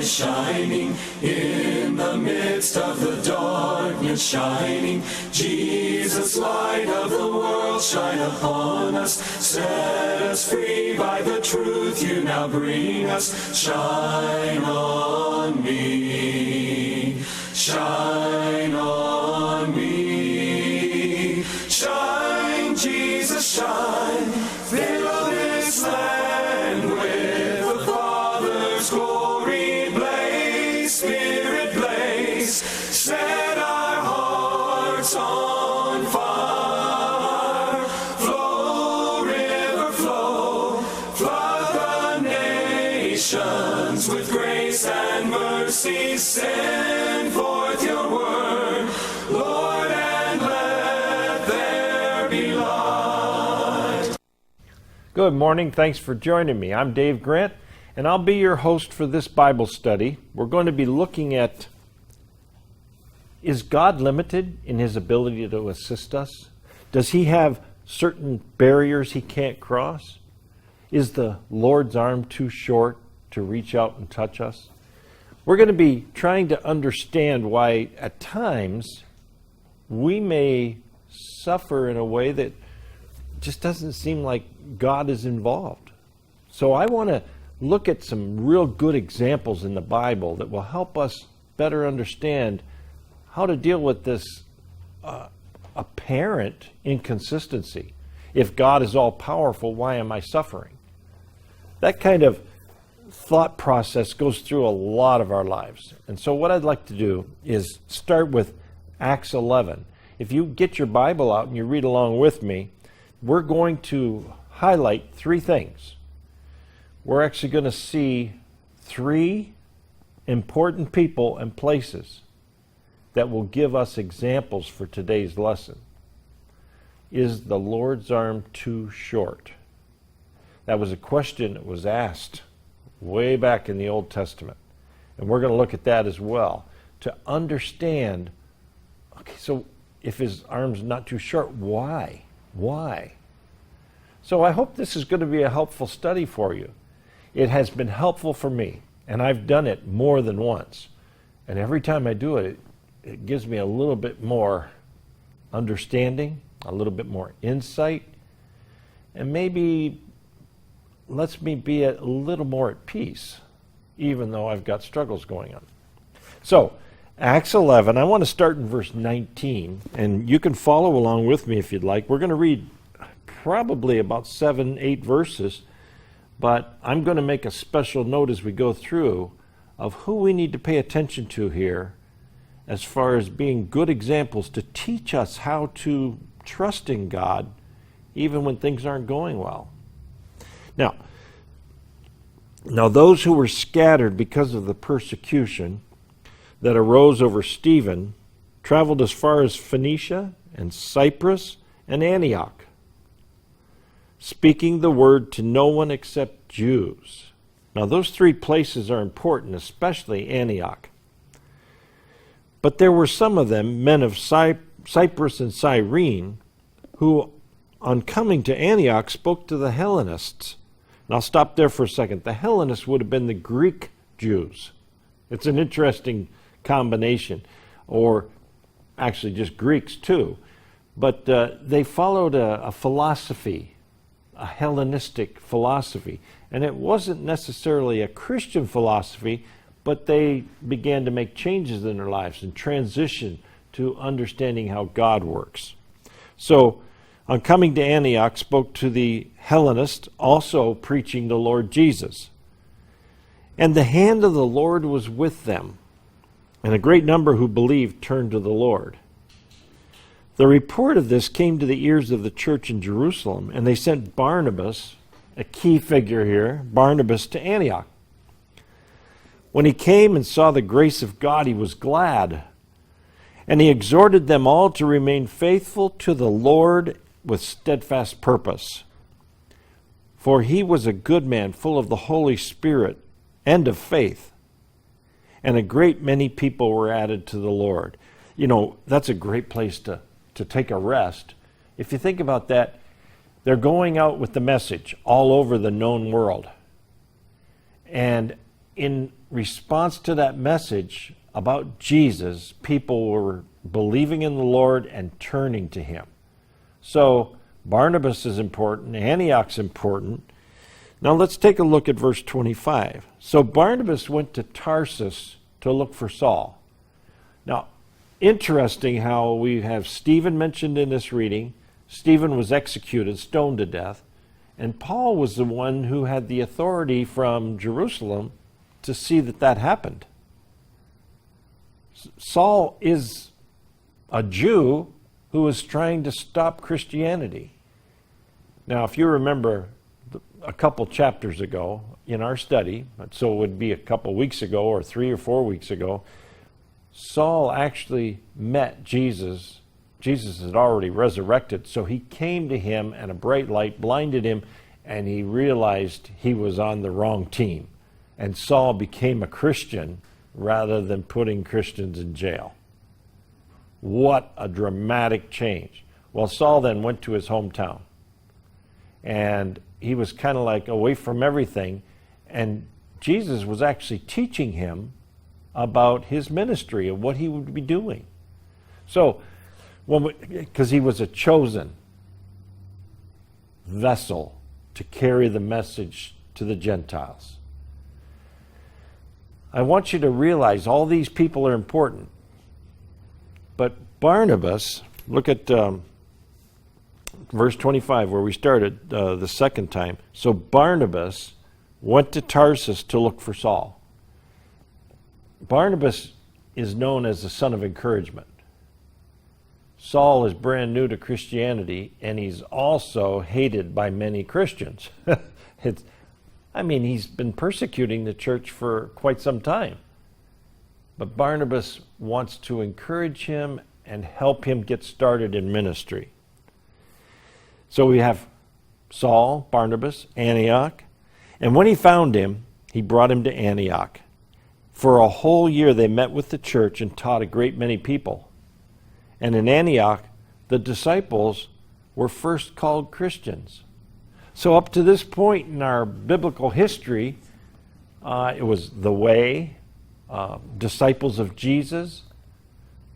is shining, in the midst of the darkness shining. Jesus, light of the world, shine upon us. Set us free by the truth you now bring us. Shine on me, shine on me. Shine, Jesus, shine. Fill this land with the Father's glory. Blaze, Spirit, blaze. Set our hearts on fire. Flow, river, flow. Flood the nations with grace and mercy. Send forth your word, Lord, and let there be light. Good morning. Thanks for joining me. I'm Dave Grant, and I'll be your host for this Bible study. We're going to be looking at, is God limited in his ability to assist us? Does he have certain barriers he can't cross? Is the Lord's arm too short to reach out and touch us? We're going to be trying to understand why at times we may suffer in a way that just doesn't seem like God is involved. So I want to look at some real good examples in the Bible that will help us better understand how to deal with this apparent inconsistency. If God is all powerful, why am I suffering? That kind of thought process goes through a lot of our lives. And so what I'd like to do is start with Acts 11. If you get your Bible out and you read along with me, we're going to highlight three things. We're actually going to see three important people and places that will give us examples for today's lesson. Is the Lord's arm too short? That was a question that was asked way back in the Old Testament. And we're going to look at that as well to understand, okay, so if his arm's not too short, why? Why? So I hope this is going to be a helpful study for you. It has been helpful for me, and I've done it more than once. And every time I do it, it gives me a little bit more understanding, a little bit more insight, and maybe lets me be a little more at peace, even though I've got struggles going on. So, Acts 11, I want to start in verse 19, and you can follow along with me if you'd like. We're going to read probably about 7-8 verses, but I'm going to make a special note as we go through of who we need to pay attention to here as far as being good examples to teach us how to trust in God even when things aren't going well. Now those who were scattered because of the persecution that arose over Stephen traveled as far as Phoenicia and Cyprus and Antioch, speaking the word to no one except Jews. Now those three places are important, especially Antioch. But there were some of them, men of Cyprus and Cyrene, who on coming to Antioch spoke to the Hellenists. And I'll stop there for a second. The Hellenists would have been the Greek Jews. It's an interesting combination, or actually just Greeks too. But they followed a philosophy, a Hellenistic philosophy. And it wasn't necessarily a Christian philosophy, but they began to make changes in their lives and transition to understanding how God works. So, on coming to Antioch, spoke to the Hellenists, also preaching the Lord Jesus. And the hand of the Lord was with them, and a great number who believed turned to the Lord. The report of this came to the ears of the church in Jerusalem, and they sent Barnabas, a key figure here, Barnabas to Antioch. When he came and saw the grace of God, he was glad, and he exhorted them all to remain faithful to the Lord with steadfast purpose. For he was a good man, full of the Holy Spirit and of faith. And a great many people were added to the Lord. You know, that's a great place to take a rest. If you think about that, they're going out with the message all over the known world. And in response to that message about Jesus, people were believing in the Lord and turning to him. So Barnabas is important, Antioch's important. Now let's take a look at verse 25. So Barnabas went to Tarsus to look for Saul. Now, interesting how we have Stephen mentioned in this reading. Stephen was executed, stoned to death, and Paul was the one who had the authority from Jerusalem to see that that happened. Saul is a Jew who is trying to stop Christianity. Now, if you remember a couple chapters ago in our study, so it would be a couple weeks ago or 3 or 4 weeks ago, Saul actually met Jesus. Jesus had already resurrected, so he came to him and a bright light blinded him, and he realized he was on the wrong team. And Saul became a Christian rather than putting Christians in jail. What a dramatic change. Well, Saul then went to his hometown, and he was kind of like away from everything, and Jesus was actually teaching him about his ministry and what he would be doing. So, because he was a chosen vessel to carry the message to the Gentiles. I want you to realize all these people are important. But Barnabas, look at verse 25 where we started the second time. So Barnabas went to Tarsus to look for Saul. Barnabas is known as the son of encouragement. Saul is brand new to Christianity, and he's also hated by many Christians. He's been persecuting the church for quite some time. But Barnabas wants to encourage him and help him get started in ministry. So we have Saul, Barnabas, Antioch. And when he found him, he brought him to Antioch. For a whole year they met with the church and taught a great many people. And in Antioch, the disciples were first called Christians. So up to this point in our biblical history, it was the way, disciples of Jesus,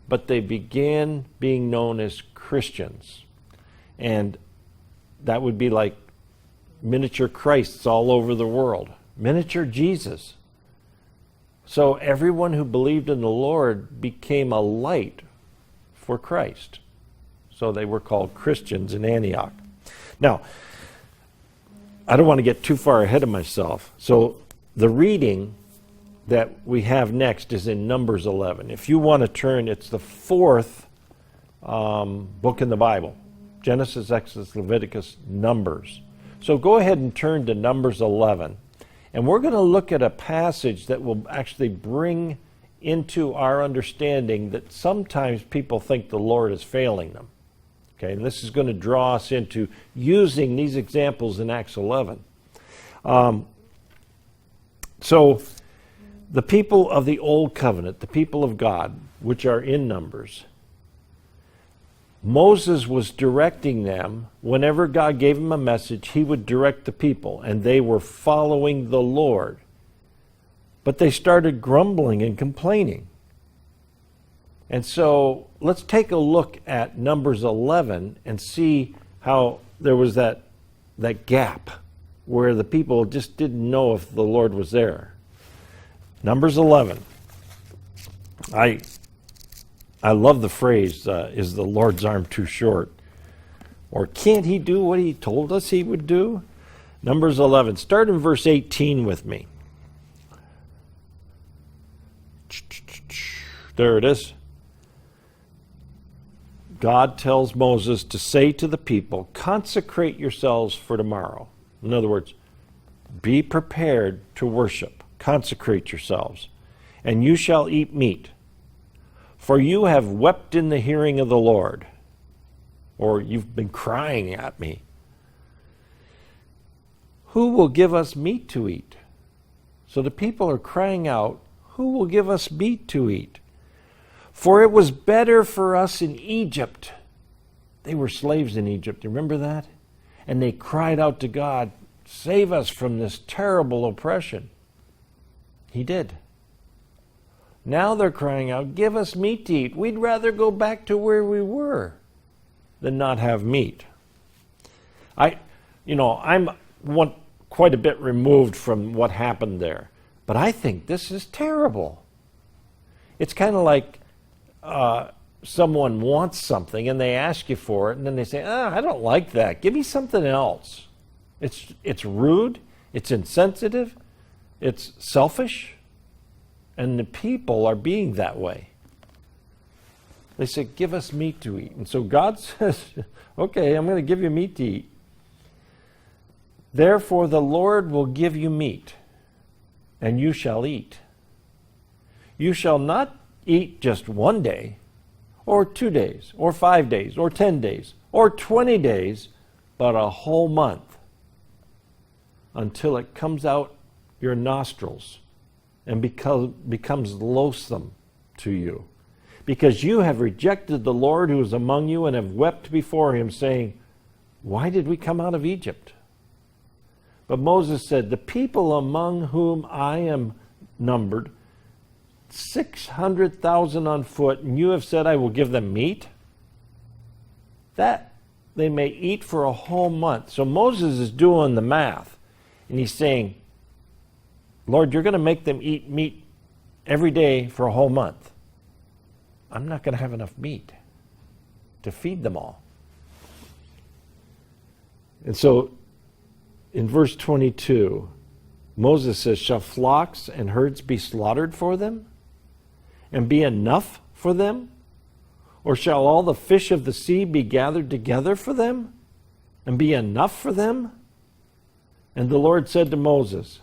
but they began being known as Christians. And that would be like miniature Christs all over the world. Miniature Jesus. So everyone who believed in the Lord became a light for Christ. So they were called Christians in Antioch. Now, I don't want to get too far ahead of myself. So the reading that we have next is in Numbers 11. If you want to turn, it's the fourth book in the Bible. Genesis, Exodus, Leviticus, Numbers. So go ahead and turn to Numbers 11. And we're going to look at a passage that will actually bring into our understanding that sometimes people think the Lord is failing them. Okay, and this is going to draw us into using these examples in Acts 11. So the people of the Old Covenant, the people of God, which are in Numbers, Moses was directing them. Whenever God gave him a message, he would direct the people, and they were following the Lord. But they started grumbling and complaining. And so let's take a look at Numbers 11 and see how there was that gap where the people just didn't know if the Lord was there. Numbers 11. I love the phrase, is the Lord's arm too short? Or can't he do what he told us he would do? Numbers 11. Start in verse 18 with me. There it is. God tells Moses to say to the people, consecrate yourselves for tomorrow. In other words, be prepared to worship. Consecrate yourselves. And you shall eat meat. For you have wept in the hearing of the Lord. Or you've been crying at me. Who will give us meat to eat? So the people are crying out, who will give us meat to eat? For it was better for us in Egypt. They were slaves in Egypt. Remember that? And they cried out to God, save us from this terrible oppression. He did. Now they're crying out, give us meat to eat. We'd rather go back to where we were than not have meat. I'm quite a bit removed from what happened there, but I think this is terrible. It's kind of like someone wants something and they ask you for it, and then they say, I don't like that. Give me something else. It's rude. It's insensitive. It's selfish. And the people are being that way. They say, give us meat to eat. And so God says, okay, I'm going to give you meat to eat. Therefore the Lord will give you meat, and you shall eat. You shall not eat just 1 day, or 2 days, or 5 days, or 10 days, or 20 days, but a whole month, until it comes out your nostrils and becomes loathsome to you. Because you have rejected the Lord who is among you and have wept before him, saying, why did we come out of Egypt? But Moses said, the people among whom I am numbered, 600,000 on foot, and you have said I will give them meat, that they may eat for a whole month. So Moses is doing the math. And he's saying, Lord, you're going to make them eat meat every day for a whole month. I'm not going to have enough meat to feed them all. And so in verse 22, Moses says, shall flocks and herds be slaughtered for them, and be enough for them? Or shall all the fish of the sea be gathered together for them, and be enough for them? And the Lord said to Moses,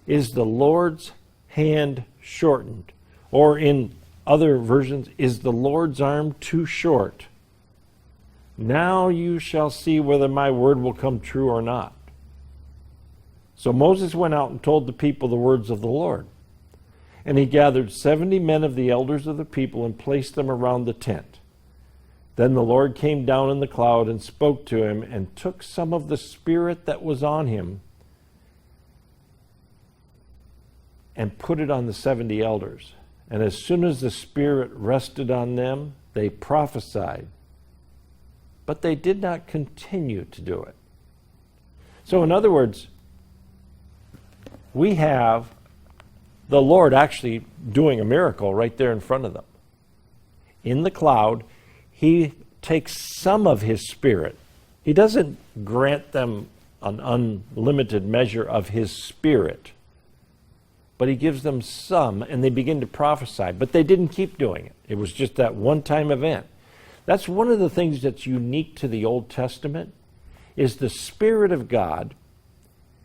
is the Lord's hand shortened? Or in other versions, is the Lord's arm too short? Now you shall see whether my word will come true or not. So Moses went out and told the people the words of the Lord. And he gathered 70 men of the elders of the people and placed them around the tent. Then the Lord came down in the cloud and spoke to him, and took some of the Spirit that was on him and put it on the 70 elders. And as soon as the Spirit rested on them, they prophesied. But they did not continue to do it. So in other words, we have the Lord actually doing a miracle right there in front of them. In the cloud, he takes some of his Spirit. He doesn't grant them an unlimited measure of his Spirit, but he gives them some, and they begin to prophesy. But they didn't keep doing it. It was just that one-time event. That's one of the things that's unique to the Old Testament, is the Spirit of God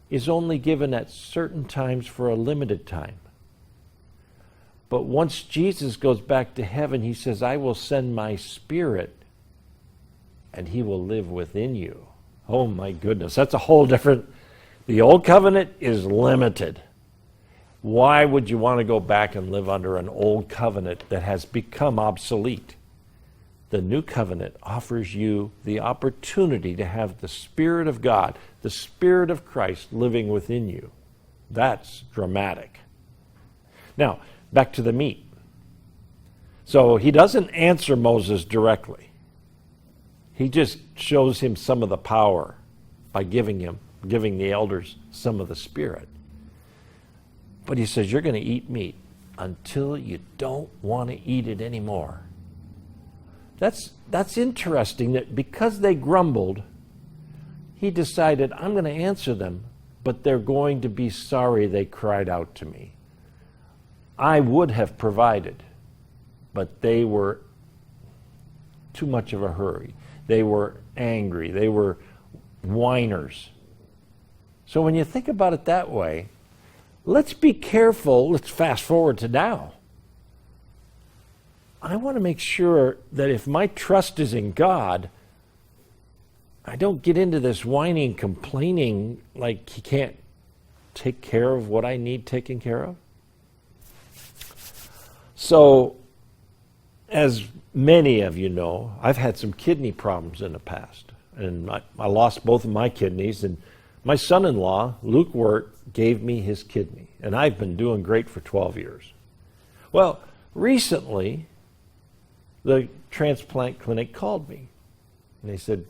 is only given at certain times for a limited time. But once Jesus goes back to heaven, he says, I will send my Spirit, and he will live within you. Oh my goodness, that's a whole different... The Old Covenant is limited. Why would you want to go back and live under an old covenant that has become obsolete? The New Covenant offers you the opportunity to have the Spirit of God, the Spirit of Christ living within you. That's dramatic. Now, back to the meat. So he doesn't answer Moses directly. He just shows him some of the power by giving the elders some of the Spirit. But he says, you're going to eat meat until you don't want to eat it anymore. That's interesting, that because they grumbled, he decided, I'm going to answer them, but they're going to be sorry they cried out to me. I would have provided, but they were too much of a hurry. They were angry. They were whiners. So when you think about it that way, let's be careful. Let's fast forward to now. I want to make sure that if my trust is in God, I don't get into this whining, complaining like he can't take care of what I need taken care of. So, as many of you know, I've had some kidney problems in the past. And I lost both of my kidneys, and My son-in-law, Luke Wirt, gave me his kidney, and I've been doing great for 12 years. Well, recently, the transplant clinic called me, and they said,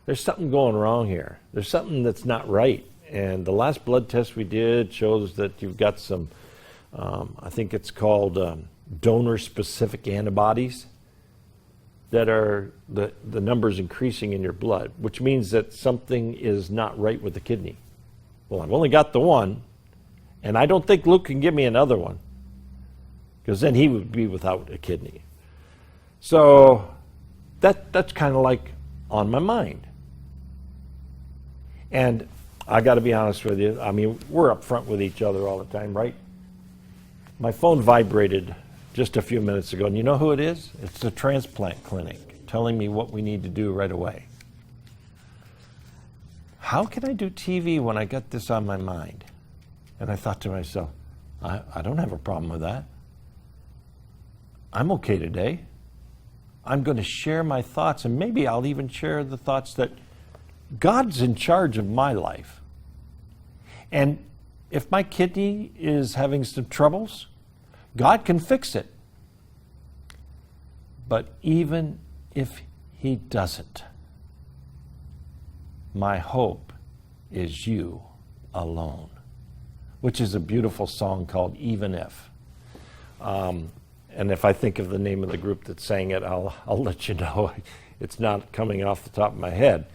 there's something going wrong here. There's something that's not right. And the last blood test we did shows that you've got some, I think it's called donor-specific antibodies that are the numbers increasing in your blood, which means that something is not right with the kidney. Well, I've only got the one, and I don't think Luke can give me another one, because then he would be without a kidney. So that's kind of like on my mind. And I got to be honest with you, I mean, we're up front with each other all the time, right? My phone vibrated just a few minutes ago, and you know who it is? It's the transplant clinic telling me what we need to do right away. How can I do TV when I got this on my mind? And I thought to myself, I don't have a problem with that. I'm okay today. I'm going to share my thoughts, and maybe I'll even share the thoughts that God's in charge of my life. And if my kidney is having some troubles, God can fix it. But even if he doesn't, my hope is you alone, which is a beautiful song called Even If. And if I think of the name of the group that sang it, I'll let you know. It's not coming off the top of my head.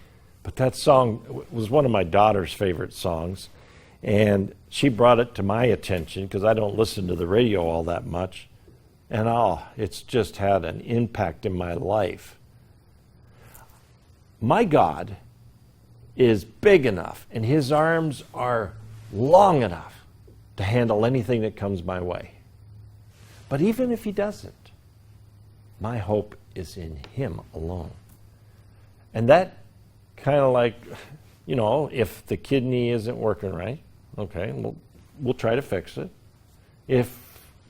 But that song was one of my daughter's favorite songs, and she brought it to my attention because I don't listen to the radio all that much, and it's just had an impact in my life. My God is big enough, and his arms are long enough to handle anything that comes my way. But even if he doesn't, my hope is in him alone. And that kind of like, you know, if the kidney isn't working right, okay, we'll try to fix it.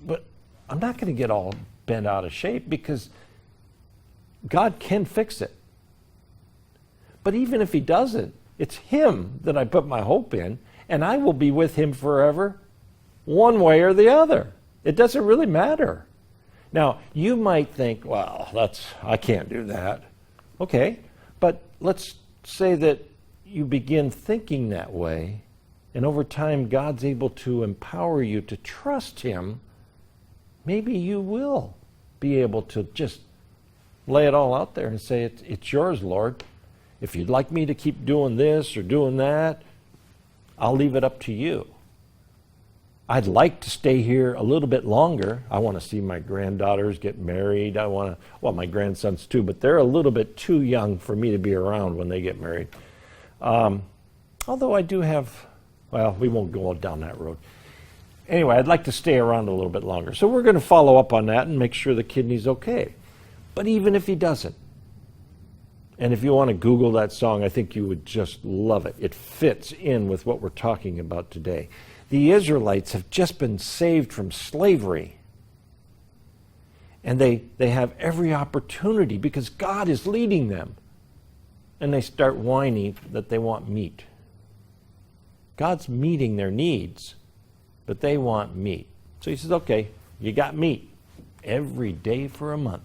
But I'm not going to get all bent out of shape because God can fix it. But even if he doesn't, it's him that I put my hope in, and I will be with him forever, one way or the other. It doesn't really matter. Now, you might think, well, I can't do that. Okay, but let's say that you begin thinking that way, and over time God's able to empower you to trust him. Maybe you will be able to just lay it all out there and say, it's yours, Lord. If you'd like me to keep doing this or doing that, I'll leave it up to you. I'd like to stay here a little bit longer. I want to see my granddaughters get married. My grandsons too, but they're a little bit too young for me to be around when they get married. Although I do have, we won't go down that road. Anyway, I'd like to stay around a little bit longer. So we're going to follow up on that and make sure the kidney's okay. But even if he doesn't, and if you want to Google that song, I think you would just love it. It fits in with what we're talking about today. The Israelites have just been saved from slavery. And they have every opportunity because God is leading them. And they start whining that they want meat. God's meeting their needs, but they want meat. So he says, okay, you got meat every day for a month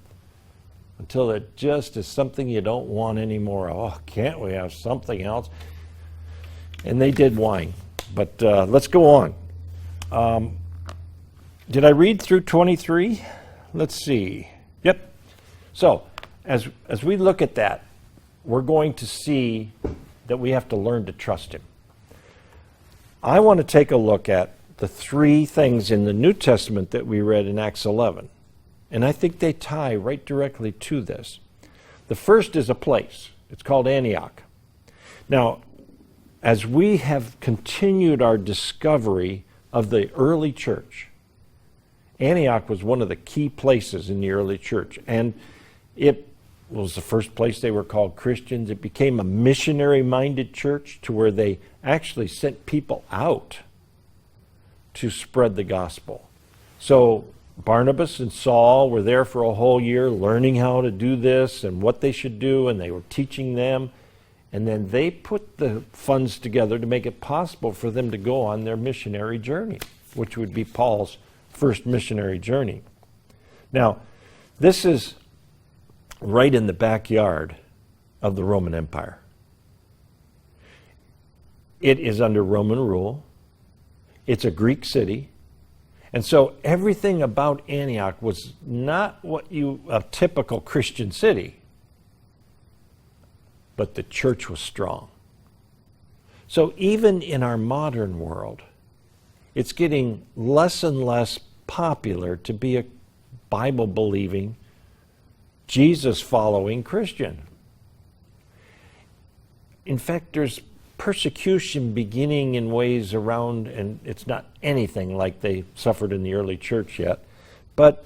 until it just is something you don't want anymore. Oh, can't we have something else? And they did whine. But let's go on. Did I read through 23? Let's see. Yep. So as we look at that, we're going to see that we have to learn to trust him. I want to take a look at the three things in the New Testament that we read in Acts 11. And I think they tie right directly to this. The first is a place. It's called Antioch. Now, as we have continued our discovery of the early church, Antioch was one of the key places in the early church. And it was the first place they were called Christians. It became a missionary-minded church to where they actually sent people out to spread the gospel. So Barnabas and Saul were there for a whole year learning how to do this and what they should do, and they were teaching them. And then they put the funds together to make it possible for them to go on their missionary journey, which would be Paul's first missionary journey. Now, this is right in the backyard of the Roman Empire. It is under Roman rule. It's a Greek city. And so everything about Antioch was not a typical Christian city. But the church was strong. So even in our modern world, it's getting less and less popular to be a Bible-believing, Jesus-following Christian. In fact, there's persecution beginning in ways around, and it's not anything like they suffered in the early church yet, but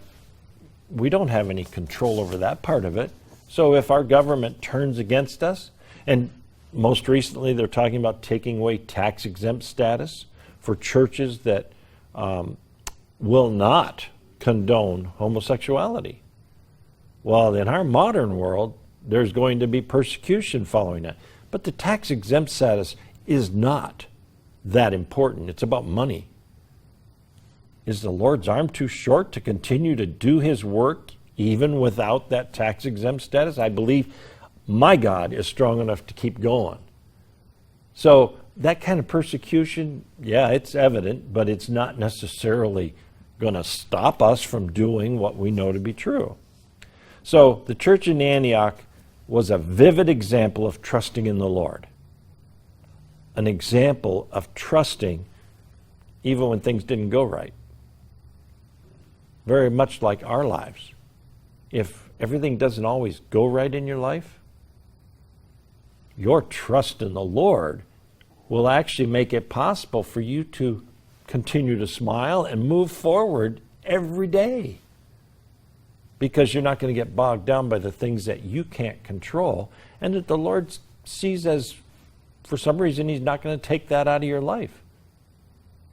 we don't have any control over that part of it. So if our government turns against us, and most recently they're talking about taking away tax-exempt status for churches that will not condone homosexuality. Well, in our modern world, there's going to be persecution following that. But the tax-exempt status is not that important. It's about money. Is the Lord's arm too short to continue to do his work even without that tax-exempt status? I believe my God is strong enough to keep going. So that kind of persecution, yeah, it's evident, but it's not necessarily going to stop us from doing what we know to be true. So the church in Antioch was a vivid example of trusting in the Lord. An example of trusting even when things didn't go right. Very much like our lives. If everything doesn't always go right in your life, your trust in the Lord will actually make it possible for you to continue to smile and move forward every day. Because you're not going to get bogged down by the things that you can't control, and that the Lord sees as, for some reason, he's not going to take that out of your life.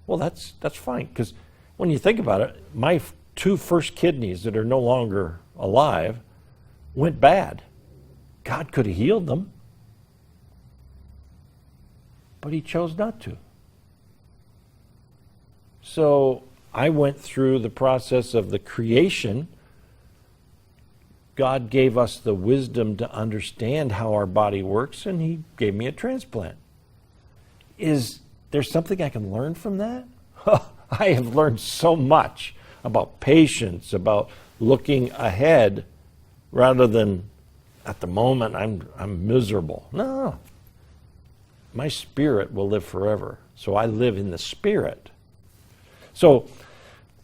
Well, that's fine, because when you think about it, my two first kidneys that are no longer alive went bad. God could have healed them, but he chose not to. So I went through the process of the creation. God gave us the wisdom to understand how our body works, and he gave me a transplant. Is there something I can learn from that? I have learned so much about patience, about looking ahead rather than at the moment I'm miserable. No. My spirit will live forever. So I live in the spirit. So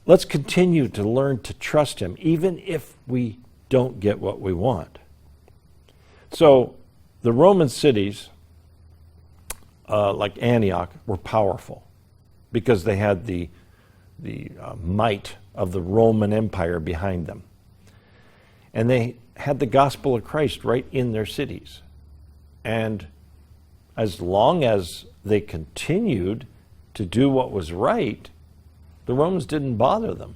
let's continue to learn to trust him, even if we don't get what we want. So the Roman cities, like Antioch, were powerful because they had the might of the Roman Empire behind them. And they had the gospel of Christ right in their cities. And as long as they continued to do what was right, the Romans didn't bother them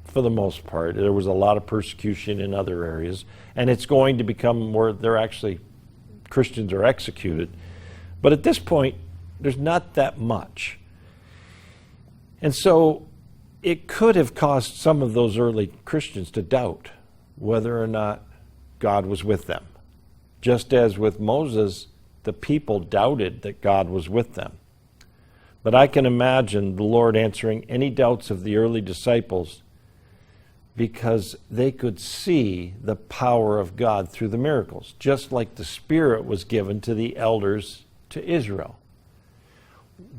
for the most part. There was a lot of persecution in other areas, and it's going to become where they're actually, Christians are executed. But at this point, there's not that much. And so it could have caused some of those early Christians to doubt whether or not God was with them. Just as with Moses, the people doubted that God was with them. But I can imagine the Lord answering any doubts of the early disciples because they could see the power of God through the miracles, just like the Spirit was given to the elders to Israel.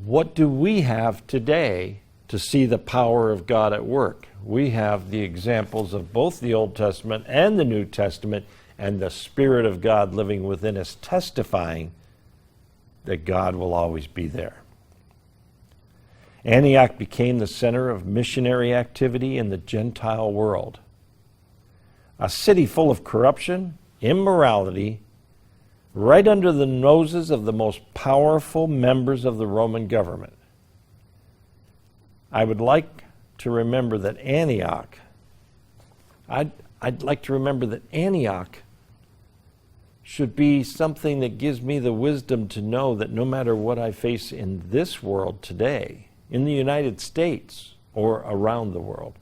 What do we have today to see the power of God at work? We have the examples of both the Old Testament and the New Testament, and the Spirit of God living within us, testifying that God will always be there. Antioch became the center of missionary activity in the Gentile world. A city full of corruption, immorality, right under the noses of the most powerful members of the Roman government. I would like to remember that Antioch, I'd like to remember that Antioch should be something that gives me the wisdom to know that no matter what I face in this world today, in the United States or around the world,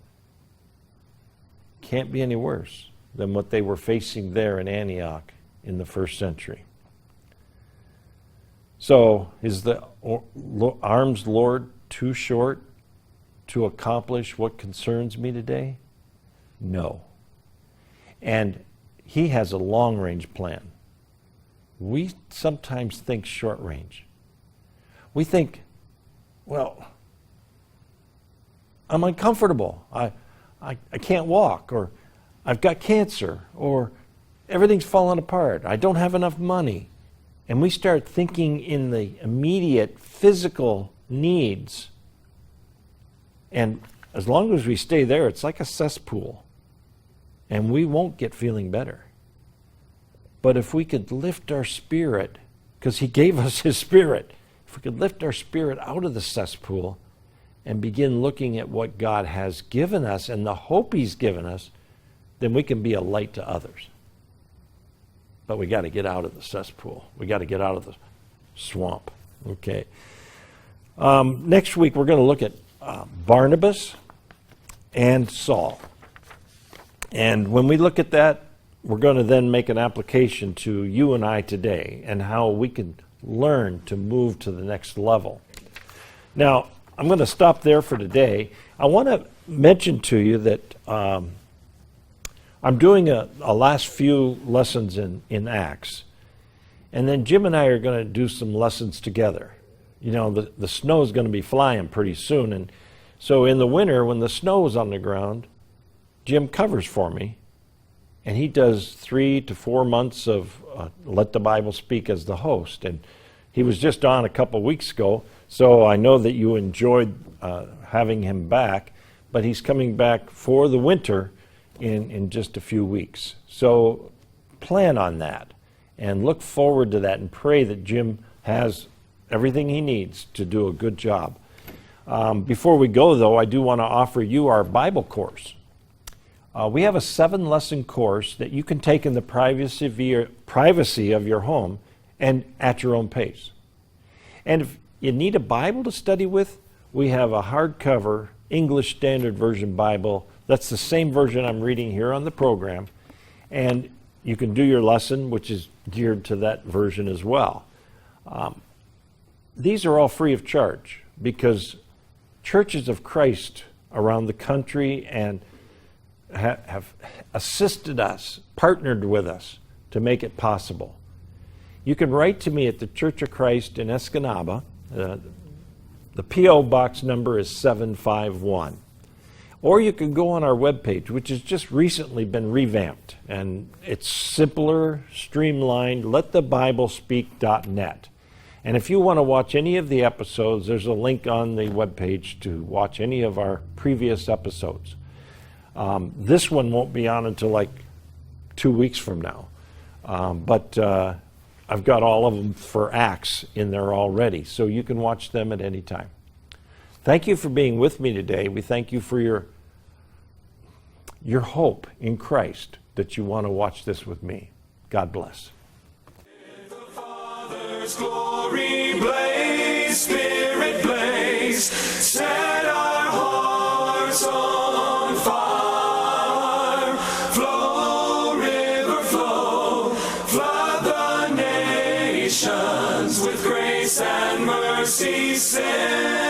can't be any worse than what they were facing there in Antioch in the first century. So, is the arm's Lord too short to accomplish what concerns me today? No. And he has a long-range plan. We sometimes think short-range. We think, well, I'm uncomfortable. I can't walk, or I've got cancer, or everything's falling apart. I don't have enough money. And we start thinking in the immediate physical needs. And as long as we stay there, it's like a cesspool. And we won't get feeling better. But if we could lift our spirit, because he gave us his spirit, if we could lift our spirit out of the cesspool and begin looking at what God has given us and the hope he's given us, then we can be a light to others. But we got to get out of the cesspool. We got to get out of the swamp. Okay. Next week we're going to look at Barnabas and Saul. And when we look at that, we're going to then make an application to you and I today and how we can learn to move to the next level. Now, I'm going to stop there for today. I want to mention to you that I'm doing a last few lessons in Acts. And then Jim and I are going to do some lessons together. You know, the snow is going to be flying pretty soon. And so in the winter, when the snow is on the ground, Jim covers for me. And he does 3 to 4 months of Let the Bible Speak as the host. And he was just on a couple weeks ago. So I know that you enjoyed having him back. But he's coming back for the winter in just a few weeks. So plan on that and look forward to that and pray that Jim has everything he needs to do a good job. Before we go, though, I do want to offer you our Bible course. We have a 7-lesson course that you can take in the privacy of your home and at your own pace. And if you need a Bible to study with, we have a hardcover English Standard Version Bible. That's the same version I'm reading here on the program. And you can do your lesson, which is geared to that version as well. These are all free of charge because churches of Christ around the country and have assisted us, partnered with us to make it possible. You can write to me at the Church of Christ in Escanaba. The P.O. box number is 751. Or you can go on our webpage, which has just recently been revamped. And it's simpler, streamlined, letthebiblespeak.net. And if you want to watch any of the episodes, there's a link on the webpage to watch any of our previous episodes. This one won't be on until like 2 weeks from now. But I've got all of them for Acts in there already, so you can watch them at any time. Thank you for being with me today. We thank you for your hope in Christ that you want to watch this with me. God bless. The Father's glory blaze, Spirit blaze, set our hearts on fire. Flow, river flow, flood the nations with grace and mercy. Send